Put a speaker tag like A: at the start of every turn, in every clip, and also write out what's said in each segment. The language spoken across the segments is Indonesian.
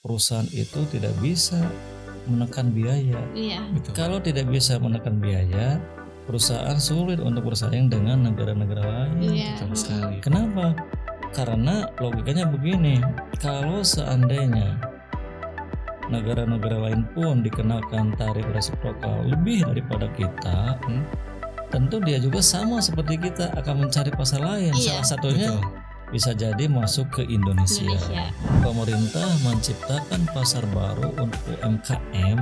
A: perusahaan itu tidak bisa menekan biaya.
B: Iya.
C: Betul.
A: Kalau tidak bisa menekan biaya, perusahaan sulit untuk bersaing dengan negara-negara lain.
B: Iya.
C: Betul sekali.
A: Kenapa? Karena logikanya begini, kalau seandainya negara-negara lain pun dikenakan tarif resiprokal lebih daripada kita, tentu dia juga sama seperti kita akan mencari pasar lain.
B: Iya.
A: Salah satunya
C: Betul.
A: bisa jadi masuk ke Indonesia. Pemerintah menciptakan pasar baru untuk UMKM,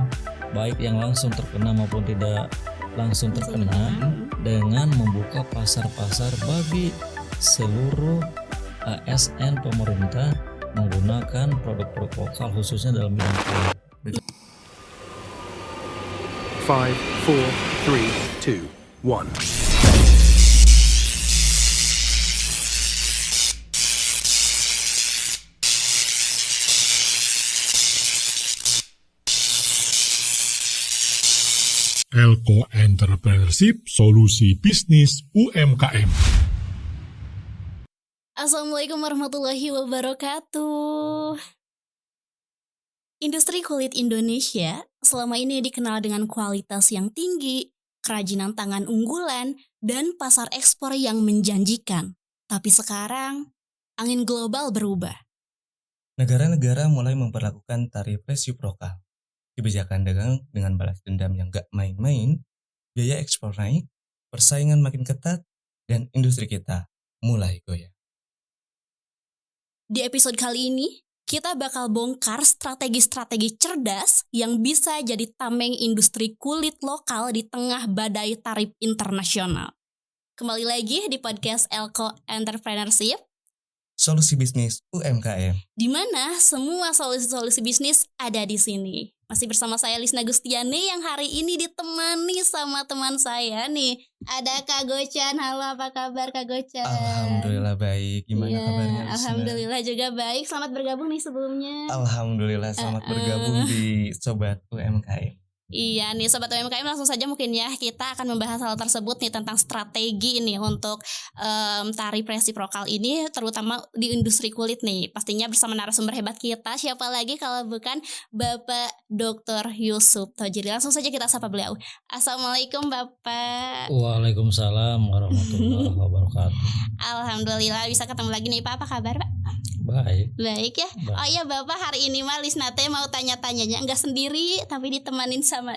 A: baik yang langsung terkena maupun tidak langsung terkena, dengan membuka pasar-pasar bagi seluruh ASN pemerintah menggunakan produk-produk lokal khususnya dalam bidang kulit.
D: 5, 4, 3, 2, 1.
E: Elko Entrepreneurship, solusi bisnis UMKM.
B: Assalamualaikum warahmatullahi wabarakatuh. Industri kulit Indonesia selama ini dikenal dengan kualitas yang tinggi, kerajinan tangan unggulan, dan pasar ekspor yang menjanjikan. Tapi sekarang, angin global berubah.
C: Negara-negara mulai memperlakukan tarif resiprokal. Kebijakan dagang dengan balas dendam yang gak main-main, biaya ekspor naik, persaingan makin ketat, dan industri kita mulai goyah.
B: Di episode kali ini, kita bakal bongkar strategi-strategi cerdas yang bisa jadi tameng industri kulit lokal di tengah badai tarif internasional. Kembali lagi di podcast Elko Entrepreneurship,
C: Solusi bisnis UMKM.
B: di mana semua solusi-solusi bisnis ada di sini. Masih bersama saya Lisna Gustiani yang hari ini ditemani sama teman saya nih. Ada Kak Gocan. Halo, apa kabar Kak Gocan?
C: Alhamdulillah baik. Gimana
B: Iya,
C: kabarnya? Lisna?
B: Alhamdulillah juga baik. Selamat bergabung nih sebelumnya.
C: Alhamdulillah selamat bergabung di Sobat UMKM.
B: Iya nih Sobat UMKM, langsung saja mungkin ya kita akan membahas hal tersebut nih tentang strategi nih untuk tarif resiprokal ini terutama di industri kulit nih. Pastinya bersama narasumber hebat kita, siapa lagi kalau bukan Bapak Dr. Yusuf Tojiri. Langsung saja kita sapa beliau. Assalamualaikum Bapak.
A: Waalaikumsalam warahmatullahi wabarakatuh.
B: Alhamdulillah bisa ketemu lagi nih Pak. Apa kabar Pak?
A: Baik.
B: Baik ya.
A: Baik.
B: Oh iya Bapak, hari ini mah Lisna teh mau tanya-tanyanya enggak sendiri tapi ditemanin sama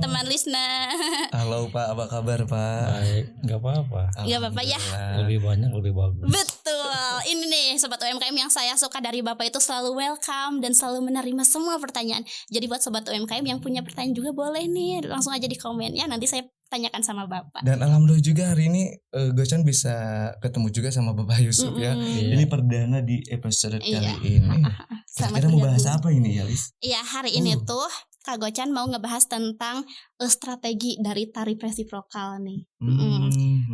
B: teman Lisna.
C: Halo Pak, apa kabar Pak?
A: Baik, nggak apa-apa.
B: Nggak apa-apa ya.
C: Alhamdulillah.
A: Lebih banyak lebih bagus.
B: Betul. Ini nih Sobat UMKM yang saya suka dari Bapak itu selalu welcome dan selalu menerima semua pertanyaan. Jadi buat Sobat UMKM yang punya pertanyaan juga boleh nih langsung aja di komen ya, nanti saya tanyakan sama Bapak.
C: Dan alhamdulillah juga hari ini Gocan bisa ketemu juga sama Bapak Yusuf ya.
A: Iya.
C: Ini perdana di episode
B: Iya.
C: kali ini.
B: Selamat
C: Kira-kira mau bahas
B: bergabung.
C: apa ini ya Lis?
B: Iya, hari ini tuh Kak Gocan mau ngebahas tentang strategi dari tarif resiprokal nih.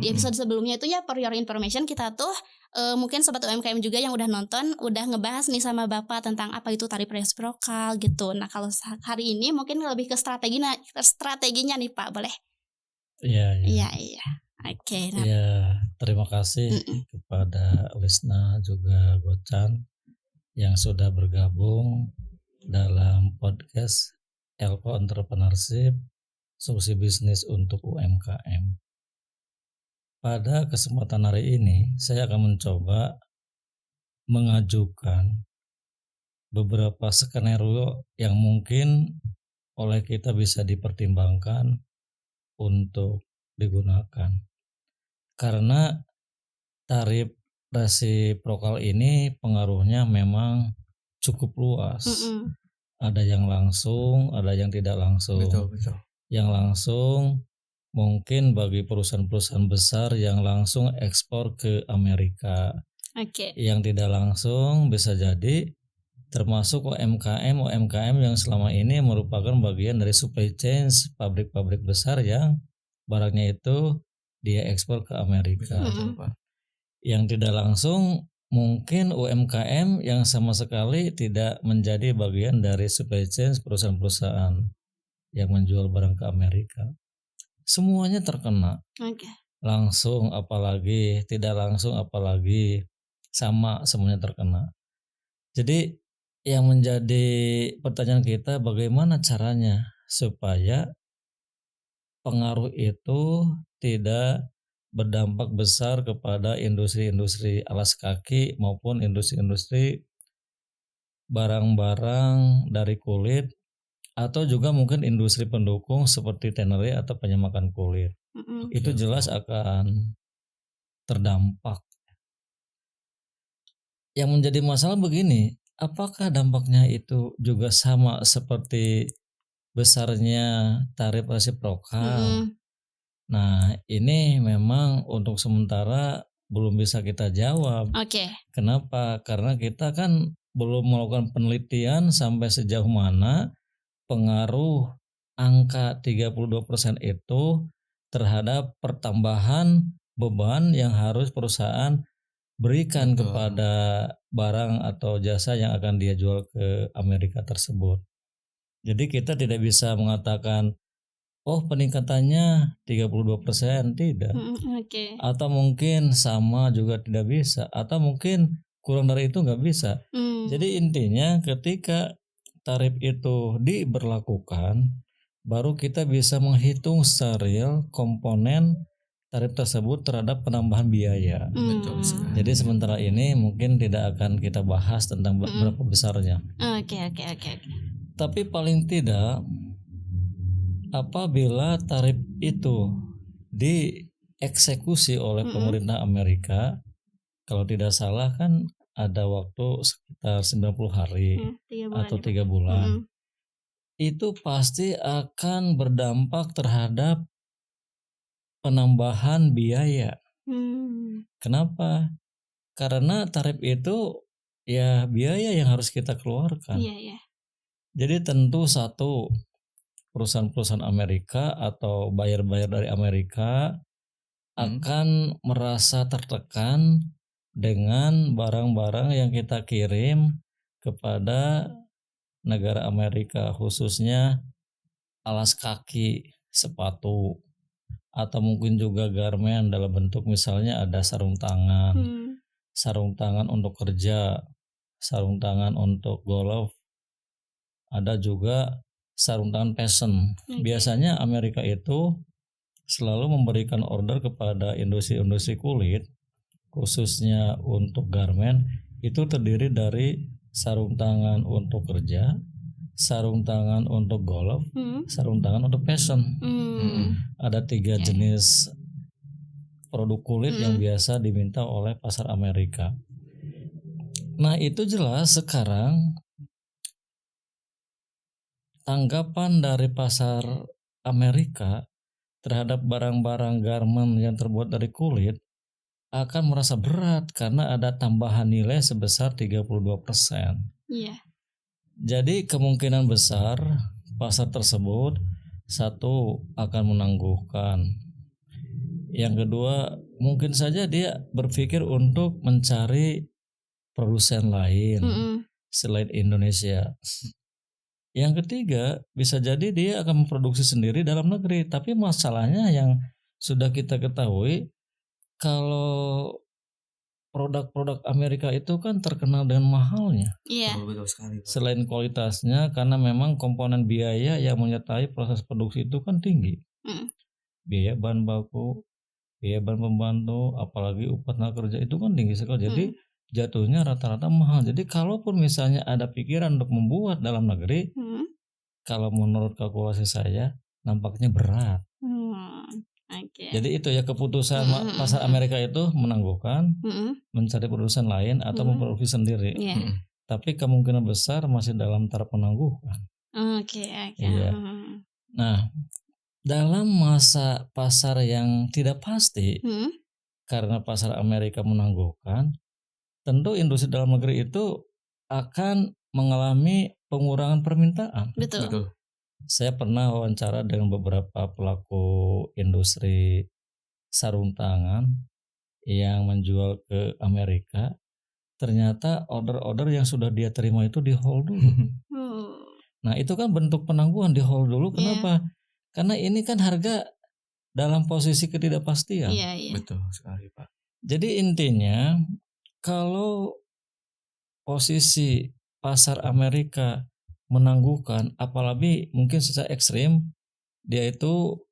B: Di episode sebelumnya itu ya, for your information, kita tuh mungkin Sobat UMKM juga yang udah nonton udah ngebahas nih sama Bapak tentang apa itu tarif resiprokal gitu. Nah kalau hari ini mungkin lebih ke strateginya nih Pak, boleh?
A: Iya.
B: Iya. Oke. Nah,
A: Ya, terima kasih kepada Lisna juga Gocan yang sudah bergabung dalam podcast Elko Entrepreneurship, solusi bisnis untuk UMKM. Pada kesempatan hari ini, saya akan mencoba mengajukan beberapa skenario yang mungkin oleh kita bisa dipertimbangkan untuk digunakan. Karena tarif resiprokal ini pengaruhnya memang cukup luas. Ada yang langsung, ada yang tidak langsung.
C: Betul.
A: Yang langsung mungkin bagi perusahaan-perusahaan besar yang langsung ekspor ke Amerika.
B: Oke.
A: Yang tidak langsung bisa jadi termasuk UMKM yang selama ini merupakan bagian dari supply chain pabrik-pabrik besar yang barangnya itu dia ekspor ke Amerika.
C: Betul, Pak.
A: Yang tidak langsung mungkin UMKM yang sama sekali tidak menjadi bagian dari supply chain perusahaan-perusahaan yang menjual barang ke Amerika. Semuanya terkena.
B: Oke.
A: Langsung apalagi, tidak langsung apalagi, sama semuanya terkena. Jadi yang menjadi pertanyaan kita bagaimana caranya supaya pengaruh itu tidak berdampak besar kepada industri-industri alas kaki maupun industri-industri barang-barang dari kulit atau juga mungkin industri pendukung seperti tannery atau penyemakan kulit. Itu jelas akan terdampak. Yang menjadi masalah begini, apakah dampaknya itu juga sama seperti besarnya tarif resiprokal? Nah, ini memang untuk sementara belum bisa kita jawab.
B: Oke.
A: Kenapa? Karena kita kan belum melakukan penelitian sampai sejauh mana pengaruh angka 32% itu terhadap pertambahan beban yang harus perusahaan berikan kepada barang atau jasa yang akan dia jual ke Amerika tersebut. Jadi kita tidak bisa mengatakan oh peningkatannya 32%, tidak.
B: Oke.
A: Atau mungkin sama juga tidak bisa, atau mungkin kurang dari itu nggak bisa. Jadi intinya ketika tarif itu diberlakukan, baru kita bisa menghitung secara real komponen tarif tersebut terhadap penambahan biaya.
C: Betul sekali.
A: Jadi sementara ini mungkin tidak akan kita bahas tentang berapa besarnya.
B: Oke.
A: Tapi paling tidak apabila tarif itu dieksekusi oleh pemerintah Amerika, kalau tidak salah kan ada waktu sekitar 90 hari atau 3 bulan. Itu pasti akan berdampak terhadap penambahan biaya. Kenapa? Karena tarif itu ya biaya yang harus kita keluarkan.
B: Iya.
A: Jadi tentu satu, perusahaan-perusahaan Amerika atau buyer-buyer dari Amerika akan merasa tertekan dengan barang-barang yang kita kirim kepada negara Amerika, khususnya alas kaki, sepatu, atau mungkin juga garmen dalam bentuk misalnya ada sarung tangan untuk kerja, sarung tangan untuk golf, ada juga sarung tangan fashion. Biasanya Amerika itu selalu memberikan order kepada industri-industri kulit, khususnya untuk garmen, itu terdiri dari sarung tangan untuk kerja, sarung tangan untuk golf, sarung tangan untuk fashion. Ada 3 jenis produk kulit yang biasa diminta oleh pasar Amerika. Nah itu jelas sekarang tanggapan dari pasar Amerika terhadap barang-barang garmen yang terbuat dari kulit akan merasa berat karena ada tambahan nilai sebesar 32%.
B: Iya.
A: Jadi kemungkinan besar pasar tersebut satu akan menangguhkan. Yang kedua mungkin saja dia berpikir untuk mencari produsen lain selain Indonesia. Yang ketiga, bisa jadi dia akan memproduksi sendiri dalam negeri. Tapi masalahnya yang sudah kita ketahui, kalau produk-produk Amerika itu kan terkenal dengan mahalnya.
B: Iya.
C: Betul sekali, Pak.
A: Selain kualitasnya, karena memang komponen biaya yang menyertai proses produksi itu kan tinggi. Biaya bahan baku, biaya bahan pembantu, apalagi upah tenaga kerja itu kan tinggi sekali. Jadi jatuhnya rata-rata mahal. Jadi kalaupun misalnya ada pikiran untuk membuat dalam negeri, kalau menurut kalkulasi saya nampaknya berat.
B: Okay.
A: Jadi itu ya keputusan pasar Amerika itu menangguhkan, mencari produsen lain atau memproduksi sendiri. Tapi kemungkinan besar masih dalam taraf penangguhan.
B: Oke.
A: Iya. Nah, dalam masa pasar yang tidak pasti, karena pasar Amerika menangguhkan, tentu industri dalam negeri itu akan mengalami pengurangan permintaan.
B: Betul.
A: Saya pernah wawancara dengan beberapa pelaku industri sarung tangan yang menjual ke Amerika. Ternyata order-order yang sudah dia terima itu di hold dulu. Nah itu kan bentuk penangguhan, di hold dulu. Kenapa? Karena ini kan harga dalam posisi ketidakpastian.
B: Iya.
C: Betul sekali, Pak.
A: Jadi intinya kalau posisi pasar Amerika menangguhkan, apalagi mungkin secara ekstrim dia itu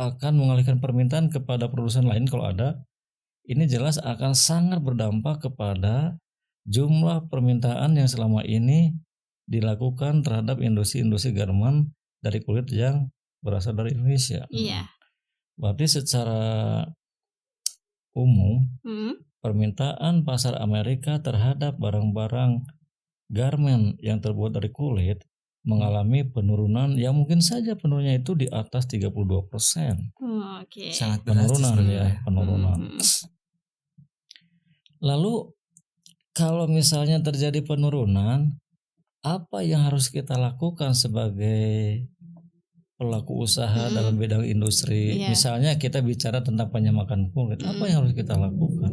A: akan mengalihkan permintaan kepada produsen lain kalau ada, ini jelas akan sangat berdampak kepada jumlah permintaan yang selama ini dilakukan terhadap industri-industri garmen dari kulit yang berasal dari Indonesia.
B: Iya.
A: Berarti secara umum
B: Mm.
A: permintaan pasar Amerika terhadap barang-barang garmen yang terbuat dari kulit mengalami penurunan yang mungkin saja penurunannya itu di atas 32%.
B: Oke.
C: Sangat drastis
A: Penurunan
C: dulu
A: ya, penurunan. Lalu kalau misalnya terjadi penurunan, apa yang harus kita lakukan sebagai pelaku usaha dalam bidang industri?
B: Iya.
A: Misalnya kita bicara tentang penyamakan kulit, apa yang harus kita lakukan?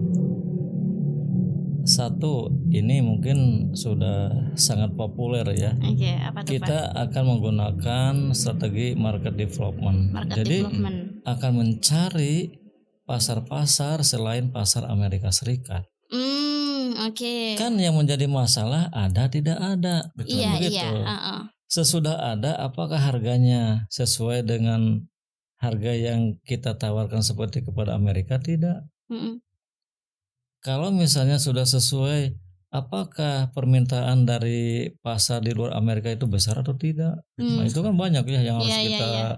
A: Satu, ini mungkin sudah sangat populer ya.
B: Oke, apa tuh Pak?
A: Kita akan menggunakan strategi market development.
B: Market
A: Jadi
B: development.
A: akan mencari pasar-pasar selain pasar Amerika Serikat.
B: Oke.
A: Kan yang menjadi masalah ada tidak ada.
C: Betul.
B: Iya,
A: begitu.
B: iya.
A: Sesudah ada, apakah harganya sesuai dengan harga yang kita tawarkan seperti kepada Amerika? Tidak.
B: Mm-mm.
A: Kalau misalnya sudah sesuai, apakah permintaan dari pasar di luar Amerika itu besar atau tidak? Nah, itu kan banyak ya yang harus
B: Iya, iya,
A: kita
B: iya.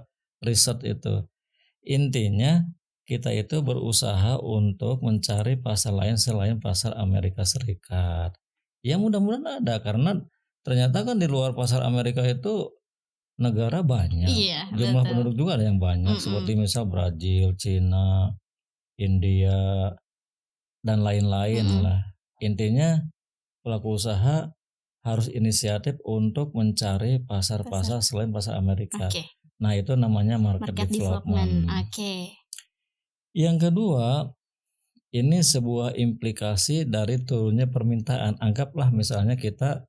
A: riset itu. Intinya kita itu berusaha untuk mencari pasar lain selain pasar Amerika Serikat. Ya mudah-mudahan ada, karena ternyata kan di luar pasar Amerika itu negara banyak.
B: Iya,
A: Jumlah
B: betul.
A: penduduk juga ada yang banyak, seperti misal Brazil, Cina, India, dan lain-lain lah. Intinya pelaku usaha harus inisiatif untuk mencari pasar-pasar selain pasar Amerika.
B: Oke.
A: Nah, itu namanya market
B: Development.
A: development.
B: Oke.
A: Yang kedua, ini sebuah implikasi dari turunnya permintaan. Anggaplah misalnya kita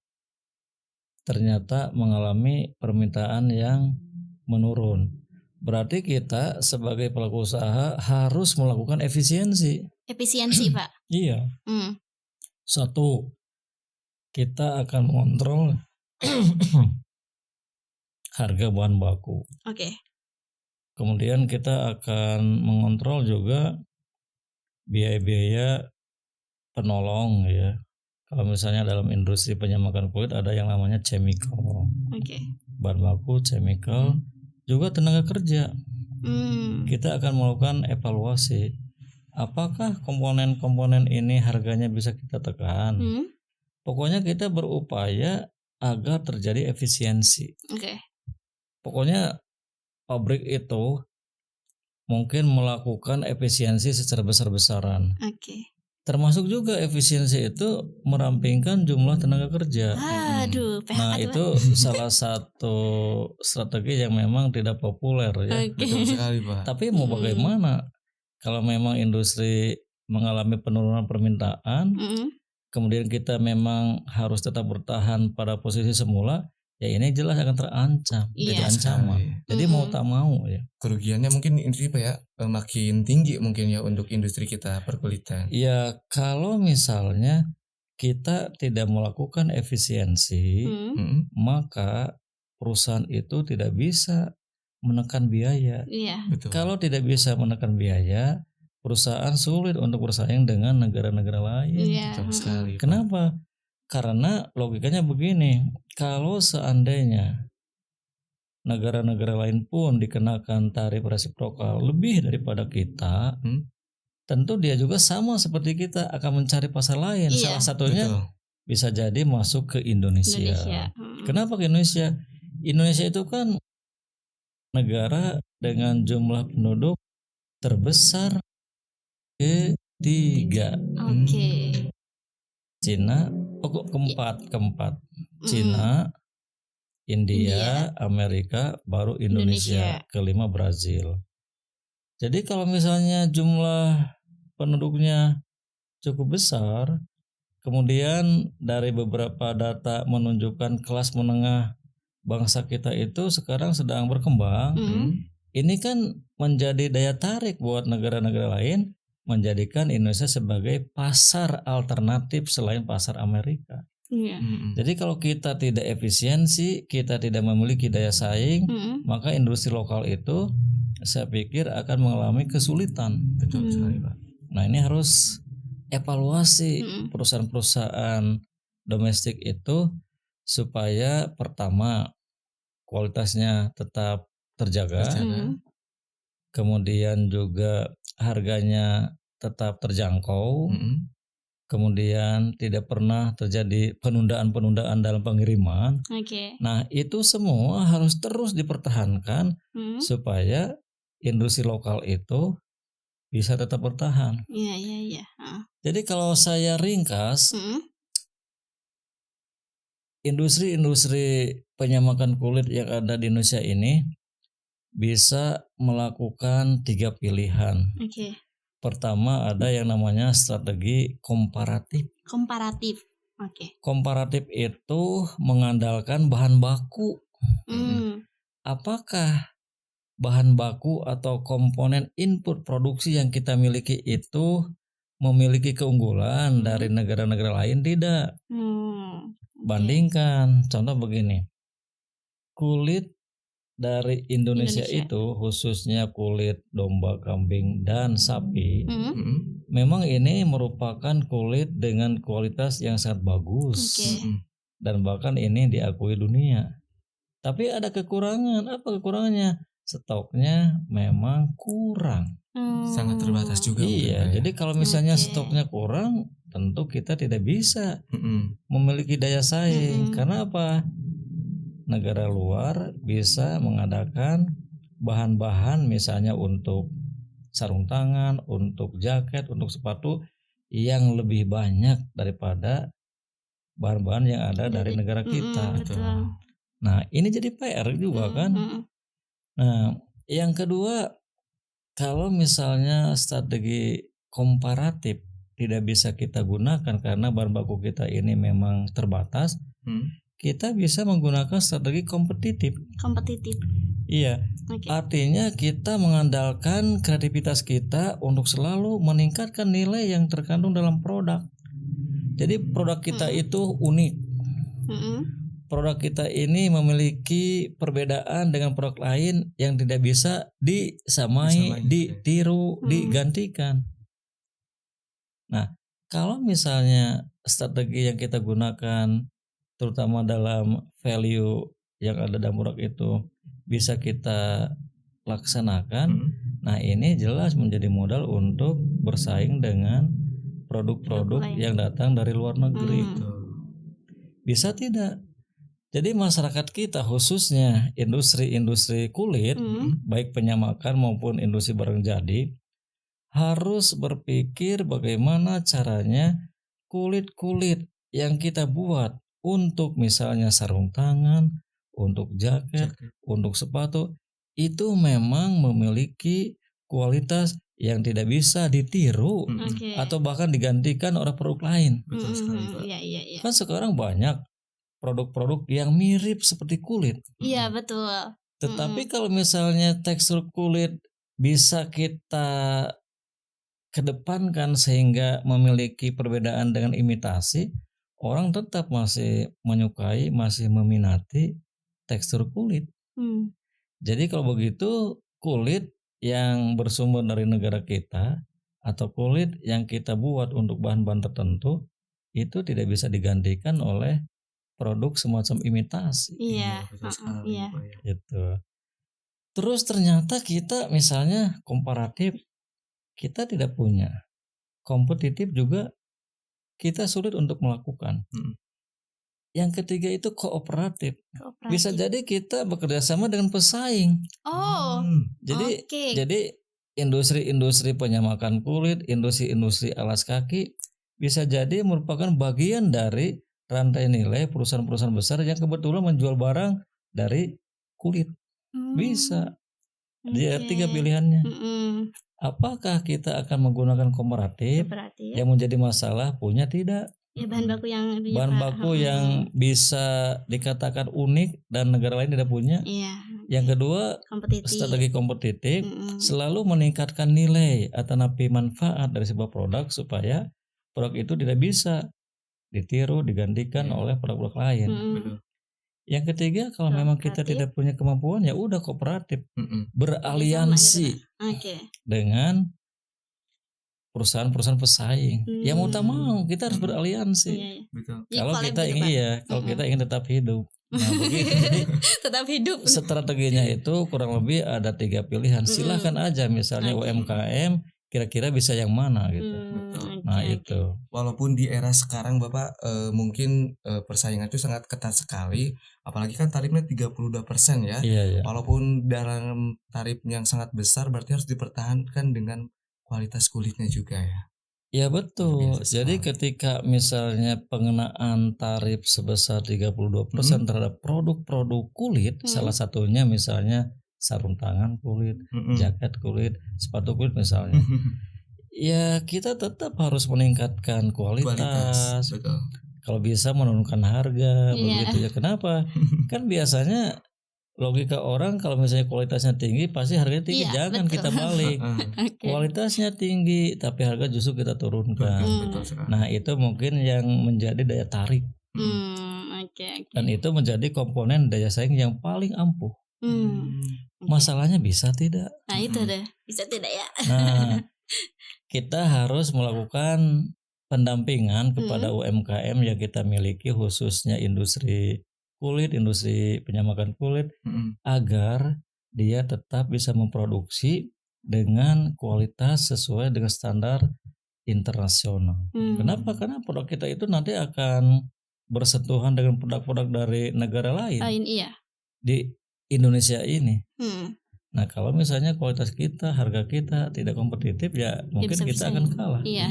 A: ternyata mengalami permintaan yang menurun. Berarti kita sebagai pelaku usaha harus melakukan efisiensi.
B: Efisiensi Pak.
A: Iya.
B: Mm.
A: Satu, kita akan mengontrol harga bahan baku.
B: Oke.
A: Kemudian kita akan mengontrol juga biaya-biaya penolong ya. Kalau misalnya dalam industri penyamakan kulit ada yang namanya chemical.
B: Oke.
A: Bahan baku, chemical, juga tenaga kerja.
B: Mm.
A: Kita akan melakukan evaluasi. Apakah komponen-komponen ini harganya bisa kita tekan?
B: Mm.
A: Pokoknya kita berupaya agar terjadi efisiensi.
B: Oke.
A: Pokoknya pabrik itu mungkin melakukan efisiensi secara besar-besaran.
B: Oke.
A: Termasuk juga efisiensi itu merampingkan jumlah tenaga kerja.
B: Aduh, PHK
A: Nah,
B: tuh,
A: itu salah satu strategi yang memang tidak populer ya.
B: Pak. Oke.
C: Betul sekali Pak.
A: Tapi mau bagaimana? Kalau memang industri mengalami penurunan permintaan,
B: Mm.
A: kemudian kita memang harus tetap bertahan pada posisi semula, ya ini jelas akan terancam,
B: Iya.
A: jadi ancaman. Jadi mau tak mau ya.
C: Kerugiannya mungkin ini Pak ya, makin tinggi mungkin ya untuk industri kita perkulitan.
A: Ya kalau misalnya kita tidak melakukan efisiensi,
B: Mm.
C: Mm-mm.
A: maka perusahaan itu tidak bisa menekan biaya.
B: Iya.
C: Betul.
A: Kalau tidak bisa menekan biaya, perusahaan sulit untuk bersaing dengan negara-negara lain.
B: Iya.
C: Betul sekali. Pak.
A: Kenapa? Karena logikanya begini, kalau seandainya negara-negara lain pun dikenakan tarif resiprokal lebih daripada kita, tentu dia juga sama seperti kita akan mencari pasar lain.
B: Iya.
A: Salah satunya
C: Betul.
A: bisa jadi masuk ke Indonesia.
B: Indonesia. Mm.
A: Kenapa ke Indonesia? Indonesia itu kan negara dengan jumlah penduduk terbesar ketiga.
B: Oke.
A: Cina, keempat. Cina, India, Amerika, baru Indonesia. Kelima Brazil. Jadi kalau misalnya jumlah penduduknya cukup besar, kemudian dari beberapa data menunjukkan kelas menengah bangsa kita itu sekarang sedang berkembang, ini kan menjadi daya tarik buat negara-negara lain menjadikan Indonesia sebagai pasar alternatif selain pasar Amerika.
B: Iya.
A: Jadi kalau kita tidak efisiensi, kita tidak memiliki daya saing, maka industri lokal itu saya pikir akan mengalami kesulitan.
C: Betul sekali, Pak.
A: Nah, ini harus evaluasi perusahaan-perusahaan domestik itu supaya pertama kualitasnya tetap terjaga, kemudian juga harganya tetap terjangkau, kemudian tidak pernah terjadi penundaan-penundaan dalam pengiriman.
B: Oke.
A: Nah, itu semua harus terus dipertahankan supaya industri lokal itu bisa tetap bertahan.
B: Iya.
A: Jadi kalau saya ringkas, industri-industri penyamakan kulit yang ada di Indonesia ini bisa melakukan 3 pilihan.
B: Oke.
A: Pertama ada yang namanya strategi komparatif.
B: Komparatif. Oke.
A: Komparatif itu mengandalkan bahan baku. Apakah bahan baku atau komponen input produksi yang kita miliki itu memiliki keunggulan dari negara-negara lain? Tidak. Bandingkan, contoh begini, kulit dari Indonesia itu khususnya kulit domba, kambing, dan sapi, memang ini merupakan kulit dengan kualitas yang sangat bagus, dan bahkan ini diakui dunia. Tapi ada kekurangan. Apa kekurangannya? Stoknya memang kurang.
C: Sangat terbatas juga.
A: Iya, jadi kalau misalnya stoknya kurang, tentu kita tidak bisa memiliki daya saing. Karena apa? Negara luar bisa mengadakan bahan-bahan misalnya untuk sarung tangan, untuk jaket, untuk sepatu yang lebih banyak daripada bahan-bahan yang ada dari negara kita. Nah, ini jadi PR juga kan. Nah, yang kedua, kalau misalnya strategi komparatif tidak bisa kita gunakan karena bahan baku kita ini memang terbatas, kita bisa menggunakan strategi kompetitif. Iya, artinya kita mengandalkan kreativitas kita untuk selalu meningkatkan nilai yang terkandung dalam produk. Jadi produk kita itu unik. Produk kita ini memiliki perbedaan dengan produk lain yang tidak bisa disamai, ditiru, digantikan. Nah, kalau misalnya strategi yang kita gunakan terutama dalam value yang ada dalam produk itu bisa kita laksanakan, nah ini jelas menjadi modal untuk bersaing dengan produk-produk yang datang dari luar negeri. Bisa tidak? Jadi masyarakat kita khususnya industri-industri kulit, baik penyamakan maupun industri barang jadi, harus berpikir bagaimana caranya kulit-kulit yang kita buat untuk misalnya sarung tangan, untuk jaket, untuk sepatu, itu memang memiliki kualitas yang tidak bisa ditiru atau bahkan digantikan oleh produk lain.
C: Betul sekali, Pak.
B: Iya.
A: Kan sekarang banyak produk-produk yang mirip seperti kulit.
B: Iya, betul.
A: Tetapi kalau misalnya tekstur kulit bisa kita kedepankan sehingga memiliki perbedaan dengan imitasi, orang tetap masih menyukai, masih meminati tekstur kulit. Jadi kalau begitu kulit yang bersumber dari negara kita atau kulit yang kita buat untuk bahan-bahan tertentu itu tidak bisa digantikan oleh produk semacam imitasi.
B: Iya.
A: Gitu. Terus ternyata kita misalnya komparatif kita tidak punya, kompetitif juga kita sulit untuk melakukan. Yang ketiga itu kooperatif. Bisa jadi kita bekerja sama dengan pesaing. Jadi industri-industri penyamakan kulit, industri-industri alas kaki bisa jadi merupakan bagian dari rantai nilai perusahaan-perusahaan besar yang kebetulan menjual barang dari kulit. Bisa. Dia 3 pilihannya. Apakah kita akan menggunakan komparatif? Yang menjadi masalah punya tidak?
B: Ya, bahan baku yang
A: bisa dikatakan unik dan negara lain tidak punya. Yang kedua, strategi kompetitif selalu meningkatkan nilai atau manfaat dari sebuah produk supaya produk itu tidak bisa ditiru, digantikan oleh produk-produk lain.
C: Betul.
A: Yang ketiga, kalau memang kita
B: Kooperatif.
A: tidak punya kemampuan ya udah kooperatif,
C: Mm-mm.
A: beraliansi
B: Oke.
A: dengan perusahaan-perusahaan pesaing. Ya mau tak mau kita harus
B: Iya,
A: beraliansi.
B: iya.
C: Betul.
B: Jadi
A: Kalau
B: collab
A: kita
B: gitu,
A: ingin
B: Pak.
A: kalau kita ingin tetap hidup. Nah, begitu. Jadi
B: Tetap hidup.
A: strateginya itu kurang lebih ada 3 pilihan. Silahkan aja misalnya
B: Oke.
A: UMKM kira-kira bisa yang mana gitu. Nah,
B: Oke,
A: itu.
C: Walaupun di era sekarang Bapak mungkin persaingan itu sangat ketat sekali, apalagi kan tarifnya 32% ya.
A: Iya, iya.
C: Walaupun dalam tarif yang sangat besar berarti harus dipertahankan dengan kualitas kulitnya juga ya.
A: Ya betul.
C: Biasa
A: Jadi
C: sekali.
A: ketika misalnya pengenaan tarif sebesar 32% terhadap produk-produk kulit, salah satunya misalnya sarung tangan kulit,
C: Mm-mm.
A: jaket kulit, sepatu kulit misalnya. Ya kita tetap harus meningkatkan kualitas.
C: Betul.
A: Kalau bisa menurunkan harga,
B: Iya.
A: begitu ya. Kenapa? Kan biasanya logika orang kalau misalnya kualitasnya tinggi pasti harganya tinggi.
B: Iya,
A: Jangan
B: betul.
A: kita balik.
B: Oke.
A: Kualitasnya tinggi tapi harga justru kita turunkan.
C: Betul sekali.
A: Nah, itu mungkin yang menjadi daya tarik
B: Oke.
A: dan itu menjadi komponen daya saing yang paling ampuh. Masalahnya bisa tidak?
B: Nah, itu deh. Bisa tidak ya?
A: Nah, kita harus melakukan pendampingan kepada UMKM yang kita miliki khususnya industri kulit, industri penyamakan kulit agar dia tetap bisa memproduksi dengan kualitas sesuai dengan standar internasional. Kenapa? Karena produk kita itu nanti akan bersentuhan dengan produk-produk dari negara lain
B: Iya.
A: di Indonesia ini.
B: Hmm.
A: Nah, kalau misalnya kualitas kita, harga kita tidak kompetitif ya mungkin
B: bisa
A: kita
B: bersaing.
A: akan kalah.
B: Iya.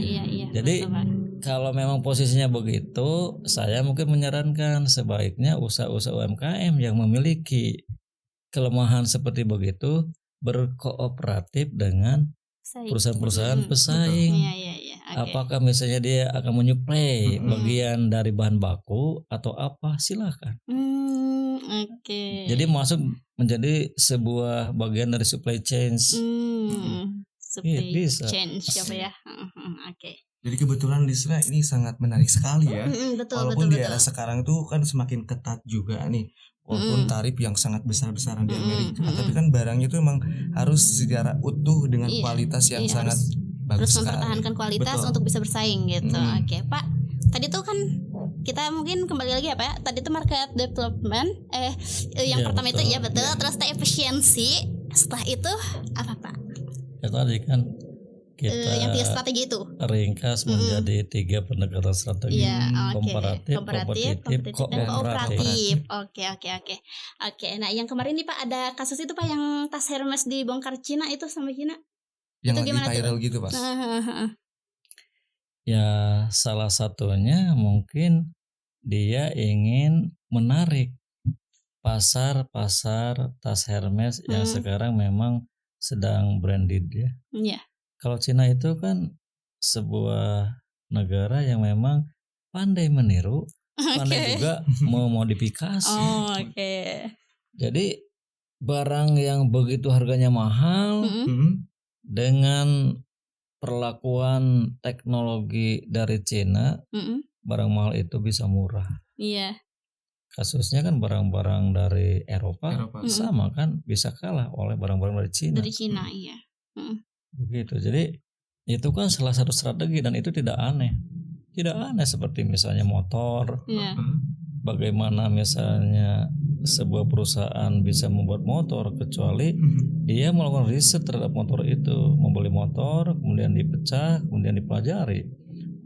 A: Jadi
B: Betul, Pak.
A: kalau memang posisinya begitu, saya mungkin menyarankan sebaiknya usaha-usaha UMKM yang memiliki kelemahan seperti begitu berkooperatif dengan
B: Saing.
A: perusahaan-perusahaan pesaing.
B: Iya. Oke.
A: Apakah misalnya dia akan menyuplai bagian dari bahan baku atau apa? Silakan.
B: Oke.
A: Jadi masuk menjadi sebuah bagian dari supply chain.
B: Supply
A: bisa.
B: change apa ya? Oke.
C: Jadi kebetulan Lisra ini sangat menarik sekali ya.
B: Betul.
C: Walaupun di era sekarang tuh kan semakin ketat juga nih. Walaupun tarif yang sangat besar-besaran di Amerika, tapi kan barangnya itu emang harus secara utuh dengan
B: Iya.
C: kualitas yang
B: Iya,
C: sangat
B: harus
C: bagus sekali.
B: mempertahankan kualitas
C: Betul.
B: untuk bisa bersaing gitu. Oke, Pak. Tadi tuh kan kita mungkin kembali lagi apa ya? Tadi tuh market development yang
A: Iya,
B: pertama
A: betul.
B: itu ya betul. Terus efisiensi. Setelah itu apa, Pak?
A: Ya tadi kan kita
B: Yang 3 strategi itu.
A: ringkas menjadi 3 pendekatan strategi.
B: Iya, oke.
A: Komparatif, kompetitif,
B: dan
A: kooperatif.
B: kooperatif. Oke. Nah, yang kemarin nih Pak ada kasus itu Pak yang tas Hermes dibongkar Cina itu sampai Cina.
C: Yang
B: Itu
C: lagi
B: gimana tuh?
C: viral gitu, Mas.
A: Ya salah satunya mungkin dia ingin menarik pasar tas Hermes yang sekarang memang sedang branded ya.
B: Iya.
A: Kalau Cina itu kan sebuah negara yang memang pandai meniru, pandai juga memodifikasi.
B: Oke.
A: Jadi barang yang begitu harganya mahal dengan perlakuan teknologi dari Cina, barang mahal itu bisa murah.
B: Iya.
A: Kasusnya kan barang-barang dari Eropa. Sama kan bisa kalah oleh barang-barang dari Cina.
B: Dari Cina, iya.
A: Begitu. Jadi itu kan salah satu strategi dan itu tidak aneh. Tidak aneh seperti misalnya motor.
B: Iya.
A: Bagaimana misalnya sebuah perusahaan bisa membuat motor kecuali dia melakukan riset terhadap motor itu, membeli motor, kemudian dipecah, kemudian dipelajari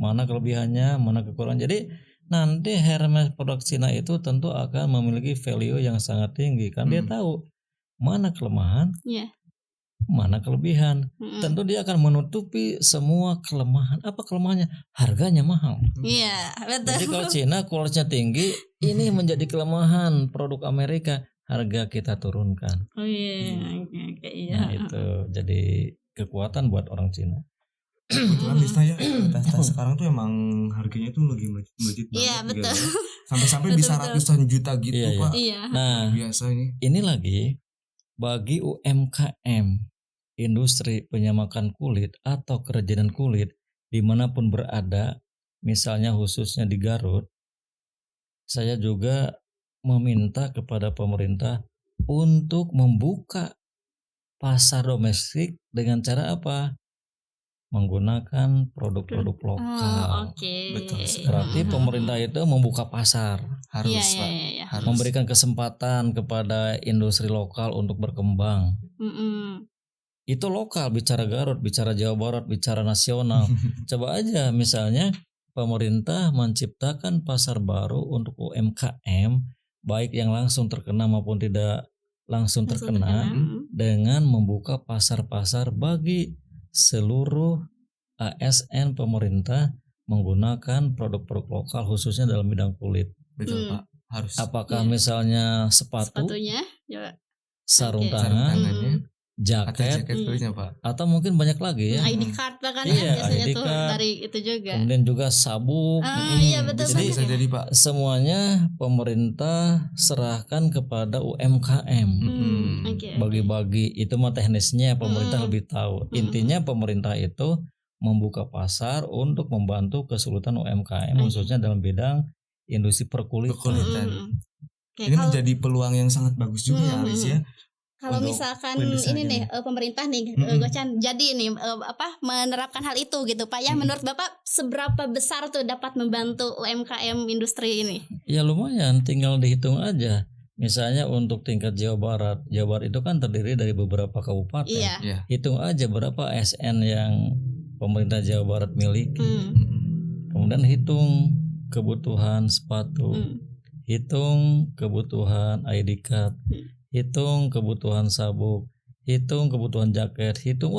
A: mana kelebihannya, mana kekurangan. Jadi nanti Hermes produk Cina itu tentu akan memiliki value yang sangat tinggi kan dia tahu mana kelemahan, mana kelebihan. Tentu dia akan menutupi semua kelemahan. Apa kelemahannya? Harganya mahal.
B: Iya, betul.
A: Jadi kalau Cina kualitasnya tinggi, ini menjadi kelemahan produk Amerika, harga kita turunkan.
B: Oh iya, oke, iya.
A: Nah itu jadi kekuatan buat orang Cina.
C: Kebetulan Lisna ya, tas sekarang tuh emang harganya tuh lagi melejit banget.
B: Iya, betul.
C: Gitu. Sampai-sampai bisa ratusan juta gitu,
A: Iya,
C: Pak.
B: Iya.
A: Nah,
C: Biasa
A: ini lagi bagi UMKM industri penyamakan kulit atau kerajinan kulit dimanapun berada, misalnya khususnya di Garut, saya juga meminta kepada pemerintah untuk membuka pasar domestik dengan cara apa? Menggunakan produk-produk
B: Oh,
A: lokal.
B: oke.
C: Betul.
A: Berarti pemerintah itu membuka pasar,
C: Harus,
B: Iya,
C: Pak.
B: iya, iya.
C: Harus.
A: memberikan kesempatan kepada industri lokal untuk berkembang.
B: Mm-mm.
A: Itu lokal, bicara Garut, bicara Jawa Barat, bicara nasional. Coba aja misalnya pemerintah menciptakan pasar baru untuk UMKM, baik yang langsung terkena maupun tidak langsung terkena, dengan membuka pasar-pasar bagi seluruh ASN pemerintah menggunakan produk-produk lokal khususnya dalam bidang kulit.
C: Betul, Pak. Harus.
A: Apakah
B: Iya.
A: misalnya sepatu,
B: Sepatunya, coba.
A: sarung
B: Oke.
C: Sarung
A: tangan,
C: tangannya atau
A: jaket,
C: jaket kulitnya, Pak.
A: atau mungkin banyak lagi ya.
B: ID card bahkan
A: Iya,
B: ya biasanya
A: ID
B: tuh
A: card.
B: dari itu juga.
A: Kemudian juga sabuk.
B: Iya betul
C: Bisa,
B: betul.
C: bisa jadi, Pak.
A: Semuanya pemerintah serahkan kepada UMKM.
B: Oke.
A: Bagi-bagi itu mah teknisnya pemerintah lebih tahu. Intinya pemerintah itu membuka pasar untuk membantu kesulitan UMKM khususnya dalam bidang industri perkulitan.
C: Perkulitan.
B: Oke,
C: Ini
B: kalau-
C: menjadi peluang yang sangat bagus juga ya, Alis ya.
B: Kalau
C: untuk
B: misalkan
C: perindustrian
B: ini nih pemerintah nih Gocan jadi nih menerapkan hal itu gitu Pak ya, menurut Bapak seberapa besar tuh dapat membantu UMKM industri ini?
A: Ya lumayan, tinggal dihitung aja. Misalnya untuk tingkat Jawa Barat itu kan terdiri dari beberapa kabupaten.
B: Iya.
C: Iya.
A: Hitung aja berapa ASN yang pemerintah Jawa Barat miliki. Kemudian hitung kebutuhan sepatu, hitung kebutuhan ID card, hitung kebutuhan sabuk, hitung kebutuhan jaket, hitung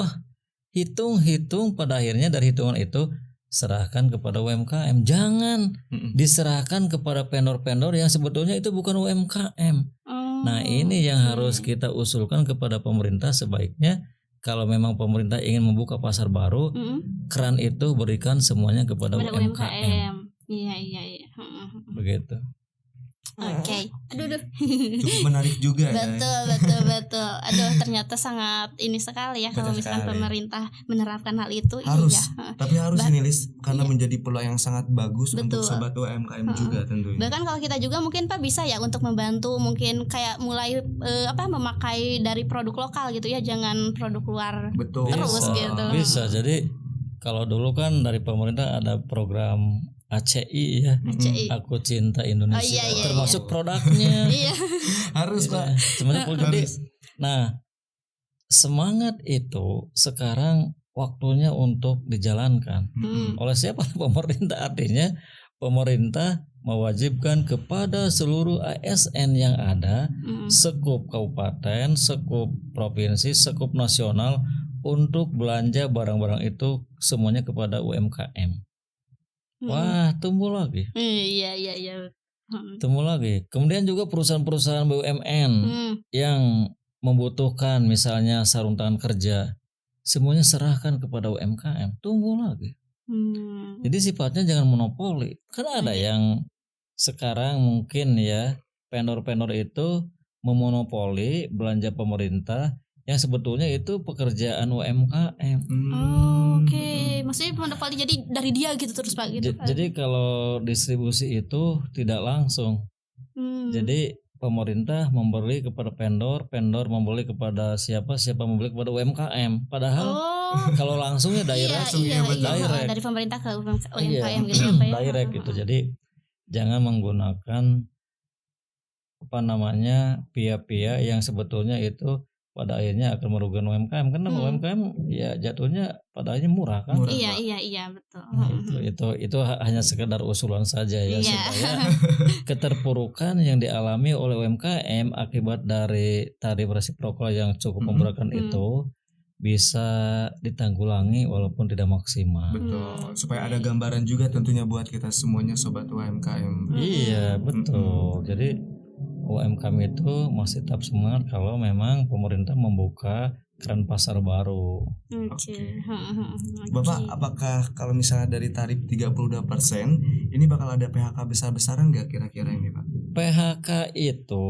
A: pada akhirnya dari hitungan itu serahkan kepada UMKM. Jangan diserahkan kepada vendor-vendor yang sebetulnya itu bukan UMKM. Nah, ini yang harus kita usulkan kepada pemerintah. Sebaiknya kalau memang pemerintah ingin membuka pasar baru, keran itu berikan semuanya kepada UMKM.
B: Iya.
A: Begitu.
B: Oke. Aduh.
C: Cukup menarik juga ya.
B: Betul. Aduh, ternyata sangat ini sekali ya kalau
C: Betul
B: misalkan
C: sekali.
B: pemerintah menerapkan hal itu.
C: Harus.
B: Iya.
C: Tapi harus ini Lis, karena menjadi peluang yang sangat bagus untuk
B: Betul.
C: sobat UMKM juga tentunya.
B: Bahkan kalau kita juga mungkin Pak bisa ya untuk membantu mungkin kayak mulai memakai dari produk lokal gitu ya, jangan produk luar.
C: Betul.
B: Terus gitu.
A: Bisa. Jadi kalau dulu kan dari pemerintah ada program ACI ya,
B: ACI.
A: Aku Cinta Indonesia,
B: Oh, iya,
A: termasuk produknya.
B: Iya.
C: Harus, Pak.
A: Sebenarnya jadi, nah semangat itu sekarang waktunya untuk dijalankan. Oleh siapa? Pemerintah. Artinya pemerintah mewajibkan kepada seluruh ASN yang ada, sekup kabupaten, sekup provinsi, sekup nasional untuk belanja barang-barang itu semuanya kepada UMKM. Wah, tumbuh lagi.
B: Iya.
A: Tumbuh lagi. Kemudian juga perusahaan-perusahaan BUMN yang membutuhkan misalnya sarung tangan kerja, semuanya serahkan kepada UMKM. Tumbuh lagi. Jadi sifatnya jangan monopoli. Karena ada yang sekarang mungkin ya vendor-vendor itu memonopoli belanja pemerintah yang sebetulnya itu pekerjaan UMKM.
B: Oke. Maksudnya monopoli jadi dari dia gitu terus Pak gitu.
A: Jadi kalau distribusi itu tidak langsung. Jadi pemerintah membeli kepada vendor membeli kepada siapa membeli kepada UMKM. Padahal kalau langsungnya direct, direct.
B: Dari pemerintah ke UMKM
A: Iya,
B: gitu ya Pak ya.
A: direct gitu. Jadi jangan menggunakan pihak-pihak yang sebetulnya itu pada akhirnya akan merugikan UMKM karena UMKM ya jatuhnya pada akhirnya murah kan.
B: Iya betul.
A: Itu hanya sekedar usulan saja ya,
B: Iya.
A: supaya keterpurukan yang dialami oleh UMKM akibat dari tarif resiprokal yang cukup memberatkan itu bisa ditanggulangi walaupun tidak maksimal.
C: Betul. Supaya ada gambaran juga tentunya buat kita semuanya sobat UMKM.
A: Iya, betul. Jadi UMKM itu masih tetap semangat kalau memang pemerintah membuka keran pasar baru.
B: Oke.
C: Bapak, apakah kalau misalnya dari tarif 32% ini bakal ada PHK besar-besaran nggak kira-kira ini, Pak?
A: PHK itu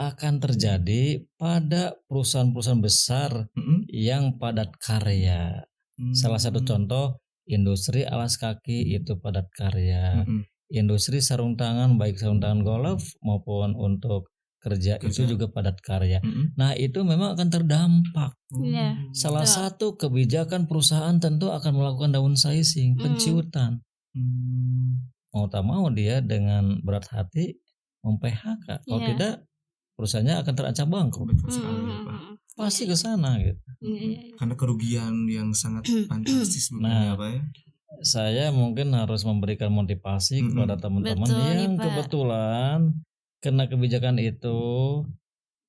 A: akan terjadi pada perusahaan-perusahaan besar yang padat karya. Salah satu contoh industri alas kaki itu padat karya,
C: Mm-mm.
A: industri sarung tangan baik sarung tangan golf maupun untuk kerja itu
C: Kerja.
A: juga padat karya.
C: Mm-mm.
A: Nah itu memang akan terdampak.
B: Iya.
A: Salah
B: Betul.
A: satu kebijakan perusahaan tentu akan melakukan downsizing, penciutan. Mau tak mau dia dengan berat hati mem-PHK. Kalau
B: Iya.
A: tidak perusahaannya akan terancam bangkrut.
C: Betul sekali ya, Pak.
A: Pasti ke sana gitu.
B: Iya.
C: Karena kerugian yang sangat fantastis
A: Nah,
C: ya Pak ya.
A: Saya mungkin harus memberikan motivasi
C: Mm-mm.
A: kepada teman-teman
B: Betul nih,
A: yang
B: Pak.
A: kebetulan kena kebijakan itu.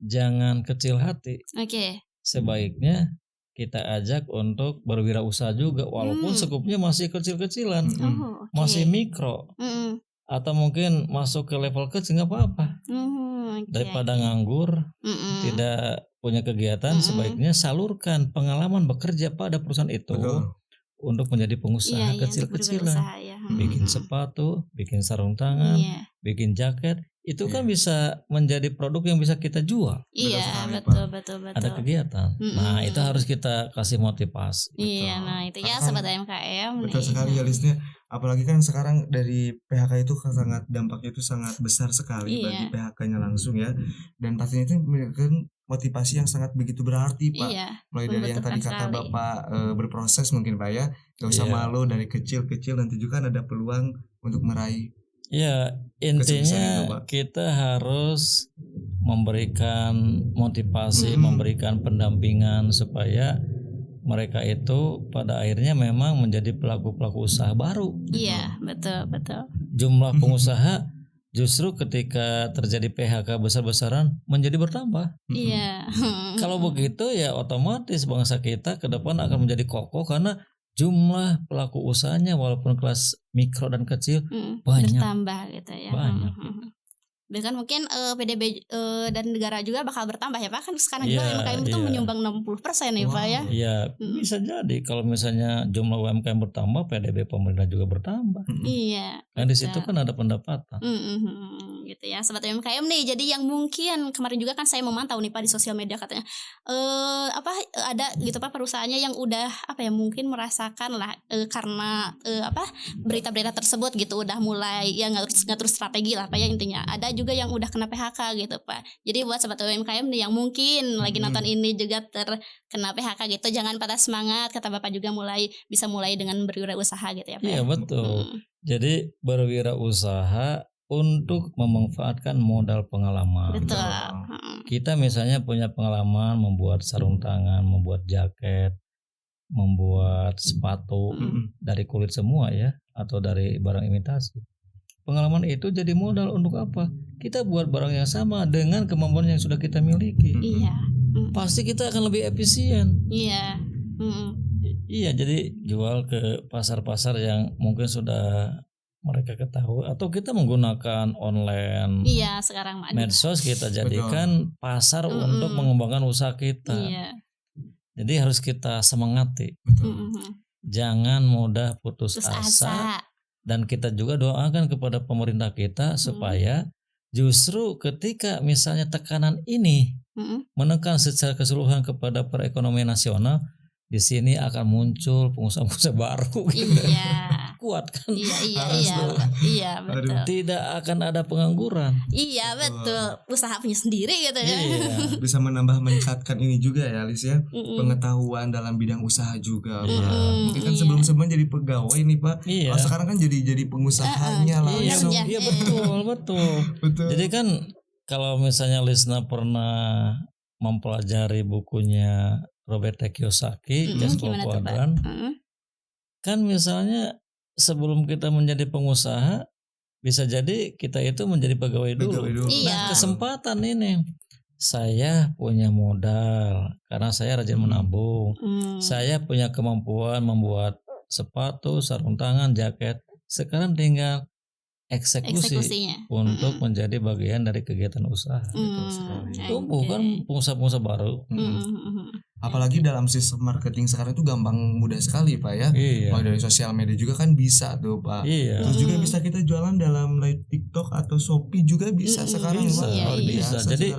A: Jangan kecil hati.
B: Oke.
A: Sebaiknya kita ajak untuk berwirausaha juga walaupun skupnya masih kecil-kecilan,
B: Oh, oke.
A: masih mikro,
B: Mm-mm.
A: atau mungkin masuk ke level kecil nggak apa-apa.
B: Oke,
A: Daripada
B: oke.
A: nganggur,
B: Mm-mm.
A: tidak punya kegiatan,
B: Mm-mm.
A: sebaiknya salurkan pengalaman bekerja pada perusahaan itu
C: Betul.
A: untuk menjadi pengusaha
B: Iya, untuk
A: kecil-kecilan.
B: berwirausaha ya.
A: Bikin
C: Mm-mm.
A: sepatu, bikin sarung tangan,
B: Iya.
A: bikin jaket, itu kan
C: Iya.
A: bisa menjadi produk yang bisa kita jual.
B: Iya,
C: sekali,
B: betul,
C: Pak.
B: betul, betul.
A: Ada kegiatan. Nah, itu
B: Mm-mm.
A: harus kita kasih motivasi.
B: Iya,
C: Betul.
B: nah itu ya
C: Karena
B: sobat
C: kan
B: UMKM
C: betul
B: nih.
C: sekali ya Lisnya. Apalagi kan sekarang dari PHK itu sangat dampaknya itu sangat besar sekali bagi
B: Iya.
C: PHK-nya langsung ya. Dan pastinya itu memberikan motivasi yang sangat begitu berarti Pak.
B: Iya,
C: Mulai dari yang tadi
B: membutuhkan
C: kata
B: sekali.
C: Bapak berproses mungkin Pak ya. Gak usah
A: Iya.
C: malu dari kecil-kecil, nanti juga kan ada peluang untuk meraih.
A: Ya,
C: Kesuksesan itu,
A: intinya
C: Pak.
A: kita harus memberikan motivasi,
C: Mm-mm.
A: memberikan pendampingan supaya mereka itu pada akhirnya memang menjadi pelaku-pelaku usaha baru.
B: Iya, betul, betul.
A: Jumlah pengusaha justru ketika terjadi PHK besar-besaran menjadi bertambah.
B: Iya.
A: Kalau begitu ya otomatis bangsa kita ke depan akan menjadi kokoh karena jumlah pelaku usahanya walaupun kelas mikro dan kecil banyak.
B: Bertambah gitu ya.
A: Banyak.
B: Bahkan mungkin PDB dan negara juga bakal bertambah ya Pak. Kan sekarang juga
A: Iya,
B: UMKM itu
A: iya.
B: menyumbang 60% nih Pak ya.
A: Ya bisa jadi kalau misalnya jumlah UMKM bertambah, PDB pemerintah juga bertambah.
B: Iya.
A: Kan di situ
B: betul.
A: kan ada pendapatan.
B: Gitu ya sobat UMKM nih. Jadi yang mungkin kemarin juga kan saya memantau nih Pak di sosial media katanya ada gitu Pak perusahaannya yang udah mungkin merasakan lah karena berita-berita tersebut gitu udah mulai ya ngatur strategi lah Pak ya intinya. Ada juga yang udah kena PHK gitu Pak. Jadi buat sobat UMKM nih yang mungkin lagi nonton ini juga terkena PHK gitu, jangan patah semangat. Kata Bapak juga bisa mulai dengan berwirausaha gitu ya Pak.
A: Iya betul. Jadi berwirausaha untuk memanfaatkan modal pengalaman.
B: Betul.
A: Kita misalnya punya pengalaman membuat sarung tangan, membuat jaket, membuat sepatu dari kulit semua ya, atau dari barang imitasi. Pengalaman itu jadi modal untuk apa? Kita buat barang yang sama dengan kemampuan yang sudah kita miliki.
B: Iya.
A: Pasti kita akan lebih efisien.
B: Iya.
A: Iya, jadi jual ke pasar-pasar yang mungkin sudah mereka ketahui atau kita menggunakan online.
B: Iya, sekarang
A: medsos kita jadikan pasar untuk mengembangkan usaha kita.
B: Iya.
A: Jadi harus kita semangati. Jangan mudah putus asa. Dan kita juga doakan kepada pemerintah kita supaya justru ketika misalnya tekanan ini menekan secara keseluruhan kepada perekonomian nasional, di sini akan muncul pengusaha-pengusaha baru gitu.
B: Iya.
A: Kuat kan?
B: Iya, betul.
A: Tidak akan ada pengangguran.
B: Iya, betul. Usaha punya sendiri gitu ya.
C: Iya. Bisa meningkatkan ini juga ya Lis ya. Pengetahuan dalam bidang usaha juga Pak. Mungkin kan sebelum-sebelumnya jadi pegawai nih Pak.
A: Iya.
C: Kalau sekarang kan jadi pengusahanya langsung.
A: Iya, betul. Jadi kan kalau misalnya Lisna pernah mempelajari bukunya Robert Kiyosaki, Just for Quadrant, kan misalnya sebelum kita menjadi pengusaha bisa jadi kita itu menjadi pegawai dulu. Nah kesempatan ini saya punya modal karena saya rajin menabung, saya punya kemampuan membuat sepatu, sarung tangan, jaket. Sekarang tinggal eksekusinya untuk menjadi bagian dari kegiatan usaha. Tumbuh kan pengusaha-pengusaha baru.
C: Apalagi dalam sistem marketing sekarang itu gampang mudah sekali Pak ya. Mulai dari sosial media juga kan bisa tuh Pak. Terus juga bisa kita jualan dalam live TikTok atau Shopee juga bisa sekarang Pak.
A: Bisa. Jadi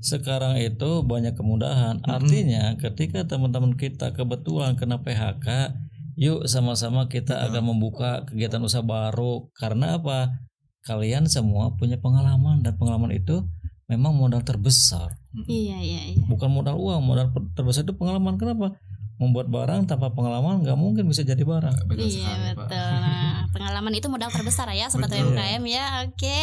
A: sekarang itu banyak kemudahan. Artinya ketika teman-teman kita kebetulan kena PHK, Yuk sama-sama kita akan membuka kegiatan usaha baru. Karena apa? Kalian semua punya pengalaman dan pengalaman itu memang modal terbesar.
B: Iya.
A: Bukan modal uang, modal terbesar itu pengalaman. Kenapa? Membuat barang tanpa pengalaman nggak mungkin bisa jadi barang.
B: Iya betul. Nah, pengalaman itu modal terbesar ya sobat
C: Betul.
B: UMKM ya. Oke.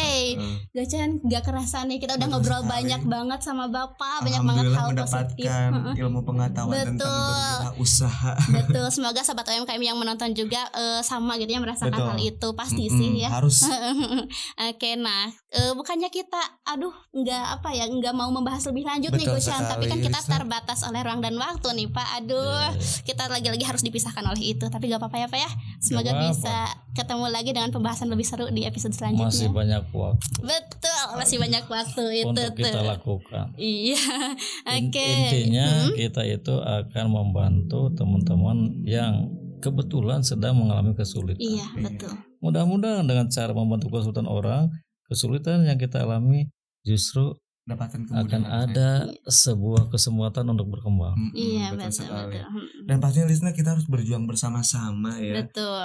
B: Gocan gak kerasa nih kita udah
C: Betul
B: ngobrol
C: sekali.
B: banyak banget sama Bapak, banyak banget
C: Alhamdulillah
B: hal positif.
C: mendapatkan
B: Heeh.
C: ilmu pengetahuan tentang
B: Betul.
C: berwirausaha.
B: Betul, semoga sobat UMKM yang menonton juga sama gitu ya merasakan
C: Betul.
B: hal itu pasti
C: Mm-mm,
B: sih ya.
C: harus.
B: Oke, nah bukannya kita nggak mau membahas lebih lanjut nih
C: Betul
B: Gocan, tapi kan
C: sekali,
B: kita
C: Lisa.
B: terbatas oleh ruang dan waktu nih Pak. Aduh, kita lagi-lagi harus dipisahkan oleh itu, tapi gak apa-apa ya Pak ya. Semoga
A: apa-apa.
B: bisa ketemu lagi dengan pembahasan lebih seru di episode selanjutnya.
A: Masih banyak waktu
B: Betul, masih banyak waktu itu
A: untuk kita
B: tuh.
A: lakukan.
B: Iya. Oke.
A: Intinya kita itu akan membantu teman-teman yang kebetulan sedang mengalami kesulitan.
B: Iya, betul.
A: Mudah-mudahan dengan cara membantu kesulitan orang, kesulitan yang kita alami justru
C: Dapatkan
A: akan
C: kemudahan.
A: ada sebuah kesempatan untuk berkembang.
B: Iya,
C: betul
B: betul.
C: sekali.
B: Betul.
C: Dan pastinya listener kita harus berjuang bersama-sama ya.
B: Betul.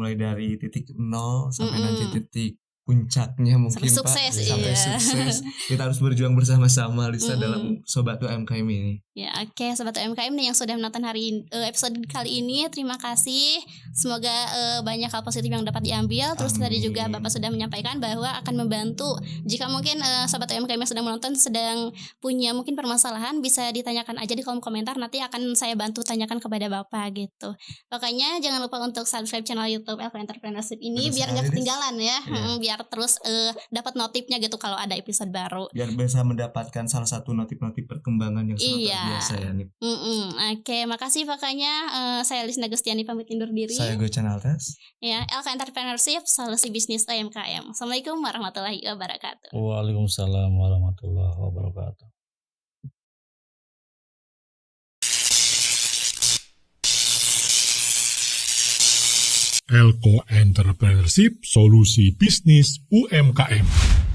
C: Mulai dari titik 0 sampai
B: Mm-mm.
C: nanti titik puncaknya mungkin
B: Sampai
C: Pak.
B: sukses,
C: Sampai
B: iya.
C: sukses. Kita harus berjuang bersama-sama Lisa
B: Mm-mm.
C: dalam Sobat UMKM ini.
B: Ya, oke sobat UMKM nih yang sudah menonton episode kali ini, terima kasih. Semoga banyak hal positif yang dapat diambil. Terus
C: Amin.
B: tadi juga Bapak sudah menyampaikan bahwa akan membantu jika mungkin sobat UMKM yang sedang menonton sedang punya mungkin permasalahan, bisa ditanyakan aja di kolom komentar, nanti akan saya bantu tanyakan kepada Bapak gitu. Makanya jangan lupa untuk subscribe channel YouTube Elko Entrepreneurship ini
C: Betul
B: biar
C: sekali,
B: nggak
C: Lis.
B: ketinggalan ya.
C: Iya.
B: Biar terus dapat notifnya gitu kalau ada episode baru.
C: Biar bisa mendapatkan salah satu notif-notif perkembangan yang sangat
B: Iya.
C: luar biasa ya nih.
B: Oke, makasih Pakanya. Saya Lisna Gustiani pamit undur diri.
C: Saya Gocan Altas.
B: Ya, Elka Entrepreneurship, solusi bisnis UMKM. Assalamualaikum warahmatullahi wabarakatuh.
A: Waalaikumsalam warahmatullahi wabarakatuh.
E: Elko Entrepreneurship Solusi Bisnis UMKM.